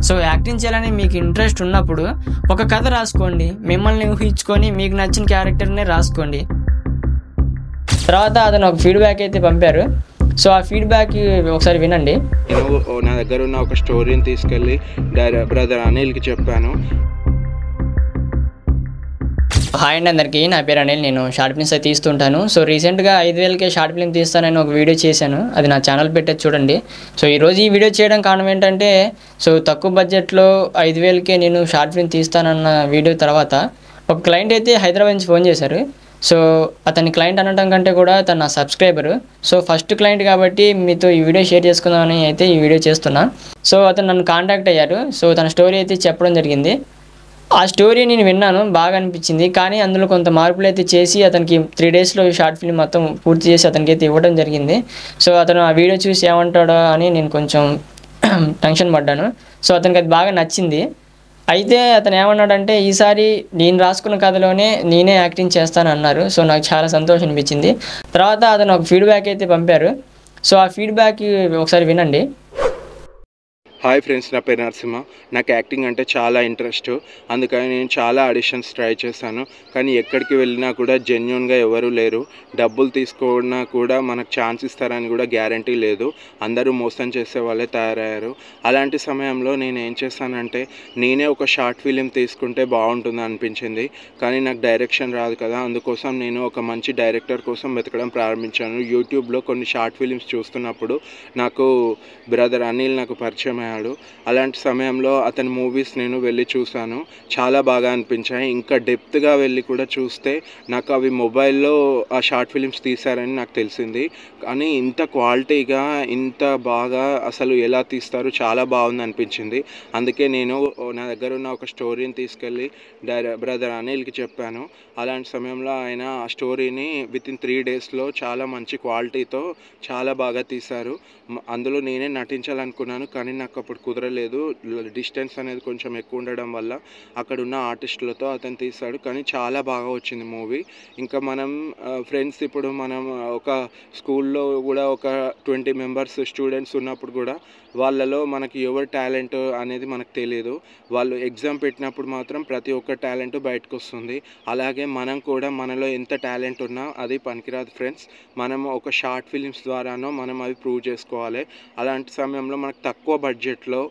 So acting చేయాలని మీకు interest ఉన్నప్పుడు ఒక కథ రాసుకోండి, మిమ్మల్ని ఊహించుకొని మీకు నచ్చిన క్యారెక్టర్నే రాసుకోండి. తర్వాత అతను ఒక ఫీడ్బ్యాక్ అయితే పంపారు. సో ఆ ఫీడ్బ్యాక్ ఒకసారి వినండి. నేను నా దగ్గర ఉన్న ఒక స్టోరీని తీసుకెళ్ళి బ్రదర్ అనిల్కి చెప్పాను. హాయ్ అండి అందరికీ, నా పేరు అనిల్. నేను షార్ట్ ఫిల్మ్స్ అయితే తీస్తుంటాను. సో రీసెంట్గా 5,000కే షార్ట్ ఫిల్మ్ తీస్తానని ఒక వీడియో చేశాను, అది నా ఛానల్ పెట్టేది చూడండి. సో ఈరోజు ఈ వీడియో చేయడం కారణం ఏంటంటే, సో తక్కువ బడ్జెట్లో 5,000కే నేను షార్ట్ ఫిల్మ్ తీస్తానన్న వీడియో తర్వాత ఒక క్లయింట్ అయితే హైదరాబాద్ నుంచి ఫోన్ చేశారు. సో అతని క్లయింట్ అనడం కంటే కూడా తన నా సబ్స్క్రైబరు. సో ఫస్ట్ క్లయింట్ కాబట్టి మీతో ఈ వీడియో షేర్ చేసుకుందామని అయితే ఈ వీడియో చేస్తున్నా. సో అతను నన్ను కాంటాక్ట్ అయ్యారు. సో తన స్టోరీ అయితే చెప్పడం జరిగింది. ఆ స్టోరీ నేను విన్నాను, బాగా అనిపించింది. కానీ అందులో కొంత మార్పులు అయితే చేసి అతనికి 3 డేస్లో షార్ట్ ఫిల్మ్ మొత్తం పూర్తి చేసి అతనికి అయితే ఇవ్వడం జరిగింది. సో అతను ఆ వీడియో చూసి ఏమంటాడో అని నేను కొంచెం టెన్షన్ పడ్డాను. సో అతనికి అది బాగా నచ్చింది. అయితే అతను ఏమన్నాడంటే, ఈసారి నేను రాసుకున్న కథలోనే నేనే యాక్టింగ్ చేస్తాను అన్నారు. సో నాకు చాలా సంతోషం అనిపించింది. తర్వాత అతను ఒక ఫీడ్బ్యాక్ అయితే పంపారు. సో ఆ ఫీడ్బ్యాక్ ఒకసారి వినండి. హాయ్ ఫ్రెండ్స్, నా పేరు నరసింహ. నాకు యాక్టింగ్ అంటే చాలా ఇంట్రెస్ట్. అందుకని నేను చాలా ఆడిషన్స్ ట్రై చేశాను. కానీ ఎక్కడికి వెళ్ళినా కూడా జెన్యున్గా ఎవరూ లేరు. డబ్బులు తీసుకున్నా కూడా మనకు ఛాన్స్ ఇస్తారని కూడా గ్యారంటీ లేదు. అందరూ మోసం చేసే వాళ్ళే తయారయ్యారు. అలాంటి సమయంలో నేను ఏం చేశానంటే, నేనే ఒక షార్ట్ ఫిలిం తీసుకుంటే బాగుంటుంది అనిపించింది. కానీ నాకు డైరెక్షన్ రాదు కదా, అందుకోసం నేను ఒక మంచి డైరెక్టర్ కోసం వెతకడం ప్రారంభించాను. యూట్యూబ్లో కొన్ని షార్ట్ ఫిలిమ్స్ చూస్తున్నప్పుడు నాకు బ్రదర్ అనిల్ నాకు పరిచయం అయ్యాడు. అలాంటి సమయంలో అతని మూవీస్ నేను వెళ్ళి చూశాను, చాలా బాగా అనిపించాయి. ఇంకా డెప్త్గా వెళ్ళి కూడా చూస్తే నాకు అవి మొబైల్లో ఆ షార్ట్ ఫిలిమ్స్ తీశారని నాకు తెలిసింది. కానీ ఇంత క్వాలిటీగా ఇంత బాగా అసలు ఎలా తీస్తారు, చాలా బాగుంది అనిపించింది. అందుకే నేను నా దగ్గర ఉన్న ఒక స్టోరీని తీసుకెళ్ళి బ్రదర్ అనిల్కి చెప్పాను. అలాంటి సమయంలో ఆయన ఆ స్టోరీని వితిన్ 3 డేస్లో చాలా మంచి క్వాలిటీతో చాలా బాగా తీశారు. అందులో నేనే నటించాలనుకున్నాను, కానీ నాకు అప్పుడు కుదరలేదు. డిస్టెన్స్ అనేది కొంచెం ఎక్కువ ఉండడం వల్ల అక్కడ ఉన్న ఆర్టిస్టులతో అతను తీశాడు. కానీ చాలా బాగా వచ్చింది మూవీ. ఇంకా మనం ఫ్రెండ్స్, ఇప్పుడు మనం ఒక స్కూల్లో కూడా ఒక 20 మెంబర్స్ స్టూడెంట్స్ ఉన్నప్పుడు కూడా వాళ్ళలో మనకి ఎవరి టాలెంట్ అనేది మనకు తెలియదు. వాళ్ళు ఎగ్జామ్ పెట్టినప్పుడు మాత్రం ప్రతి ఒక్క టాలెంట్ బయటకు వస్తుంది. అలాగే మనం కూడా మనలో ఎంత టాలెంట్ ఉన్నా అది పనికిరాదు ఫ్రెండ్స్. మనం ఒక షార్ట్ ఫిలిమ్స్ ద్వారానో మనం అవి ప్రూవ్ చేసుకోవాలి. అలాంటి సమయంలో మనకు తక్కువ బడ్జెట్లో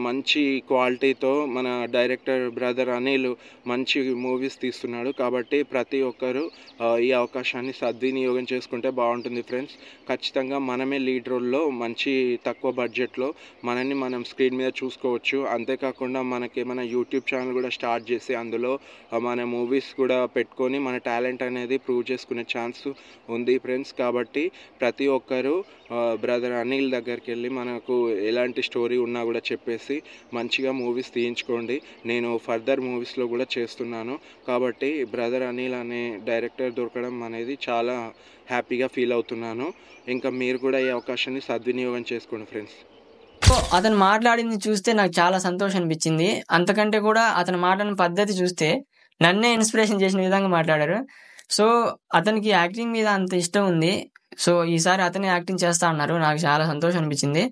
మంచి క్వాలిటీతో మన డైరెక్టర్ బ్రదర్ అనిల్ మంచి మూవీస్ తీస్తున్నాడు. కాబట్టి ప్రతి ఒక్కరూ ఈ అవకాశాన్ని సద్వినియోగం చేసుకుంటే బాగుంటుంది ఫ్రెండ్స్. ఖచ్చితంగా మనమే లీడ్ రోల్లో మంచి తక్కువ బడ్జెట్లో మనల్ని మనం స్క్రీన్ మీద చూసుకోవచ్చు. అంతేకాకుండా మనకేమైనా యూట్యూబ్ ఛానల్ కూడా స్టార్ట్ చేసి అందులో మన మూవీస్ కూడా పెట్టుకొని మన టాలెంట్ అనేది ప్రూవ్ చేసుకునే ఛాన్స్ ఉంది ఫ్రెండ్స్. కాబట్టి ప్రతి ఒక్కరూ బ్రదర్ అనిల్ దగ్గరికి వెళ్ళి మనకు ఎలాంటి స్టోరీ ఉన్నా కూడా చెప్పేసి మంచిగా మూవీస్ తీయించుకోండి. నేను ఫర్దర్ మూవీస్లో కూడా చేస్తున్నాను. కాబట్టి బ్రదర్ అనిల్ అనే డైరెక్టర్ దొరకడం అనేది చాలా హ్యాపీగా ఫీల్ అవుతున్నాను. ఇంకా మీరు కూడా ఈ అవకాశాన్ని సద్వినియోగం చేసుకోండి ఫ్రెండ్స్. సో అతను మాట్లాడింది చూస్తే నాకు చాలా సంతోషం అనిపించింది. అంతకంటే కూడా అతను మాట్లాడిన పద్ధతి చూస్తే నన్నే ఇన్స్పిరేషన్ చేసిన విధంగా మాట్లాడారు. సో అతనికి యాక్టింగ్ మీద అంత ఇష్టం ఉంది. సో ఈసారి అతనే యాక్టింగ్ చేస్తా అన్నారు. నాకు చాలా సంతోషం అనిపించింది.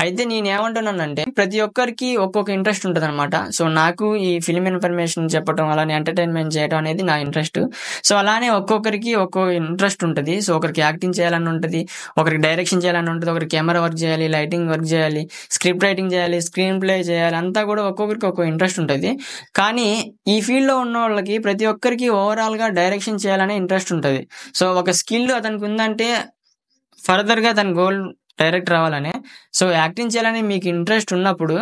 అయితే నేను ఏమంటున్నానంటే, ప్రతి ఒక్కరికి ఒక్కొక్క ఇంట్రెస్ట్ ఉంటుంది అనమాట. సో నాకు ఈ ఫిల్మ్ ఇన్ఫర్మేషన్ చెప్పడం, అలానే ఎంటర్టైన్మెంట్ చేయడం అనేది నా ఇంట్రెస్ట్. సో అలానే ఒక్కొక్కరికి ఒక్కొక్క ఇంట్రెస్ట్ ఉంటుంది. సో ఒకరికి యాక్టింగ్ చేయాలని ఉంటుంది, ఒకరికి డైరెక్షన్ చేయాలని ఉంటుంది, ఒకరికి కెమెరా వర్క్ చేయాలి, లైటింగ్ వర్క్ చేయాలి, స్క్రిప్ట్ రైటింగ్ చేయాలి, స్క్రీన్ ప్లే చేయాలి, అంతా కూడా ఒక్కొక్కరికి ఒక్కొక్క ఇంట్రెస్ట్ ఉంటుంది. కానీ ఈ ఫీల్డ్లో ఉన్న వాళ్ళకి ప్రతి ఒక్కరికి ఓవరాల్గా డైరెక్షన్ చేయాలనే ఇంట్రెస్ట్ ఉంటుంది. సో ఒక స్కిల్ అతనికి ఉందంటే ఫర్దర్గా తన గోల్ డైరెక్ట్ రావాలని. సో యాక్టింగ్ చేయాలని మీకు ఇంట్రెస్ట్ ఉన్నప్పుడు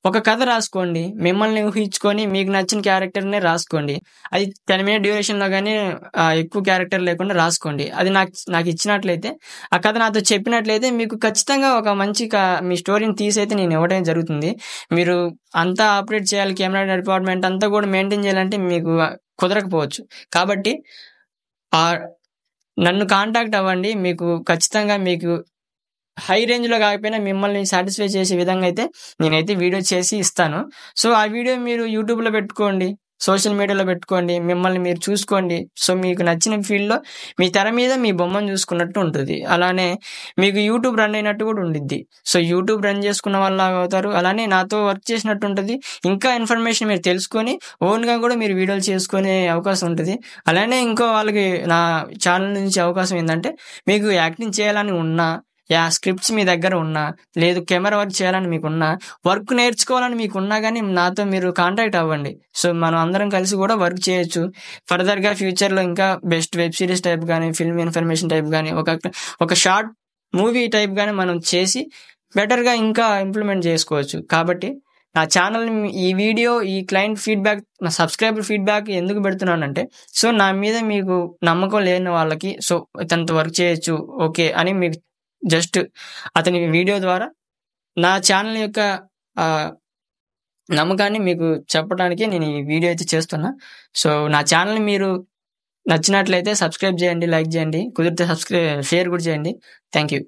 ఒక కథ రాసుకోండి, మిమ్మల్ని ఊహించుకొని మీకు నచ్చిన క్యారెక్టర్నే రాసుకోండి. అది 10 minute డ్యూరేషన్లో కానీ ఎక్కువ క్యారెక్టర్ లేకుండా రాసుకోండి. అది నాకు ఇచ్చినట్లయితే, ఆ కథ నాతో చెప్పినట్లయితే మీకు ఖచ్చితంగా ఒక మంచి మీ స్టోరీని తీసైతే నేను ఇవ్వడం జరుగుతుంది. మీరు అంతా ఆపరేట్ చేయాలి, కెమెరా డిపార్ట్మెంట్ అంతా కూడా మెయింటైన్ చేయాలంటే మీకు కుదరకపోవచ్చు. కాబట్టి నన్ను కాంటాక్ట్ అవ్వండి. మీకు ఖచ్చితంగా మీకు హై రేంజ్లో కాకపోయినా మిమ్మల్ని సాటిస్ఫై చేసే విధంగా అయితే నేనైతే వీడియో చేసి ఇస్తాను. సో ఆ వీడియో మీరు యూట్యూబ్లో పెట్టుకోండి. సోషల్ మీడియాలో పెట్టుకోండి. మిమ్మల్ని మీరు చూసుకోండి. సో, మీకు నచ్చిన ఫీల్డ్‌లో మీ తెర మీద మీ బొమ్మను చూసుకున్నట్టు ఉంటది. అలానే మీకు యూట్యూబ్ రన్ అయినట్టు కూడా ఉండిద్ది. సో, యూట్యూబ్ రన్ చేసుకున్న వాళ్ళలాగా అవుతారు. అలానే నాతో వర్క్ చేసినట్టు ఉంటది. ఇంకా ఇన్ఫర్మేషన్ మీరు తెలుసుకొని ఓన్‌గా కూడా మీరు వీడియోలు చేసుకునే అవకాశం ఉంటది. అలానే ఇంకో వాళ్ళకి నా ఛానల్ నుంచి అవకాశం ఏందంటే, మీకు యాక్టింగ్ చేయాలని ఉన్నా, స్క్రిప్ట్స్ మీ దగ్గర ఉన్నా, లేదు కెమెరా వర్క్ చేయాలని మీకున్నా, వర్క్ నేర్చుకోవాలని మీకున్నా గానీ నాతో మీరు కాంటాక్ట్ అవ్వండి. సో, మనం అందరం కలిసి కూడా వర్క్ చేయొచ్చు. ఫర్దర్‌గా ఫ్యూచర్‌లో ఇంకా బెస్ట్ వెబ్ సీరీస్ టైప్ గానీ, ఫిల్మ్ ఇన్ఫర్మేషన్ టైప్ గానీ, ఒక షార్ట్ మూవీ టైప్ గానీ మనం చేసి బెటర్‌గా ఇంకా ఇంప్లిమెంట్ చేసుకోవచ్చు. కాబట్టి నా ఛానల్‌ని ఈ వీడియో, ఈ క్లయింట్ ఫీడ్‌బ్యాక్, నా సబ్స్క్రైబర్ ఫీడ్‌బ్యాక్ ఎందుకు పెడుతున్నానంటే, సో, నా మీద మీకు నమ్మకం లేని వాళ్ళకి, సో, ఇతనితో వర్క్ చేయొచ్చు, ఓకే అని మీకు జస్ట్ అతని వీడియో ద్వారా నా ఛానల్ యొక్క ఆహ్, నమ్మకాన్ని మీకు చెప్పడానికి నేను ఈ వీడియో అయితే చేస్తున్నా. సో, నా ఛానల్‌ని మీరు నచ్చినట్లయితే సబ్స్క్రైబ్ చేయండి, లైక్ చేయండి. కుదిరితే షేర్ కూడా చేయండి. Thank you.